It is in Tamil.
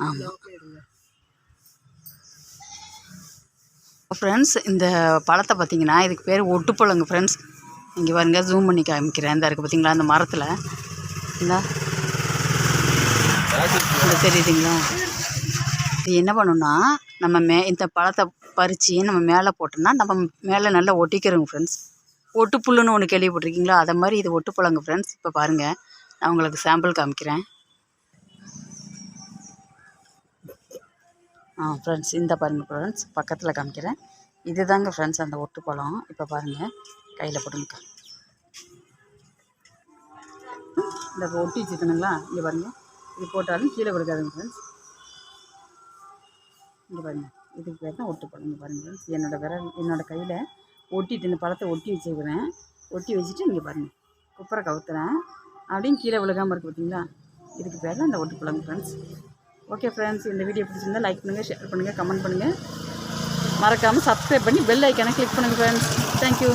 ஆமாம் ஃப்ரெண்ட்ஸ், இந்த பழத்தை பார்த்தீங்கன்னா இதுக்கு பேர் ஒட்டுப்பழங்க ஃப்ரெண்ட்ஸ். இங்கே பாருங்க, ஜூம் பண்ணி காமிக்கிறேன். இந்த இருக்குது பார்த்தீங்களா அந்த மரத்தில், இந்த தெரியுதுங்களா? இது என்ன பண்ணுன்னா, நம்ம இந்த பழத்தை பறித்து நம்ம மேலே போட்டோம்னா நம்ம மேலே நல்லா ஒட்டிக்கிறோங்க ஃப்ரெண்ட்ஸ். ஒட்டுப்புல்லுன்னு ஒன்று கேள்விப்பட்டிருக்கீங்களா? அதை மாதிரி இது ஒட்டுப்பழங்க ஃப்ரெண்ட்ஸ். இப்போ பாருங்கள், நான் உங்களுக்கு சாம்பிள் காமிக்கிறேன். ஃப்ரெண்ட்ஸ், இந்த பாருங்கள் ஃப்ரெண்ட்ஸ், பக்கத்தில் காமிக்கிறேன். இது தாங்க ஃப்ரெண்ட்ஸ் அந்த ஒட்டுப்பழம். இப்போ பாருங்கள், கையில் போட்டுங்கக்கா. இந்த ஒட்டி வச்சுக்கணுங்களா? இங்கே பாருங்கள், இது போட்டாலும் கீழே கொடுக்காதுங்க ஃப்ரெண்ட்ஸ். இங்கே பாருங்கள், இதுக்கு பேர் தான் ஒட்டுப்பழம். இங்கே பாருங்கள் ஃப்ரெண்ட்ஸ், என்னோடய கையில் ஒட்டிட்டு இந்த பழத்தை ஒட்டி வச்சுக்கிறேன். ஒட்டி வச்சுட்டு இங்கே பாருங்கள், குப்பரை கவுத்துறேன். அப்படியும் கீழே விழுகாமல் இருக்குது பார்த்தீங்களா? இதுக்கு பேர் தான் இந்த ஒட்டுப்பழம் ஃப்ரெண்ட்ஸ். ஓகே ஃப்ரெண்ட்ஸ், இந்த வீடியோ பிடிச்சிருந்தால் லைக் பண்ணுங்கள், ஷேர் பண்ணுங்கள், கமெண்ட் பண்ணுங்கள். மறக்காமல் சப்ஸ்கிரைப் பண்ணி பெல் ஐக்கானை கிளிக் பண்ணுங்கள் ஃப்ரெண்ட்ஸ். தேங்க்யூ.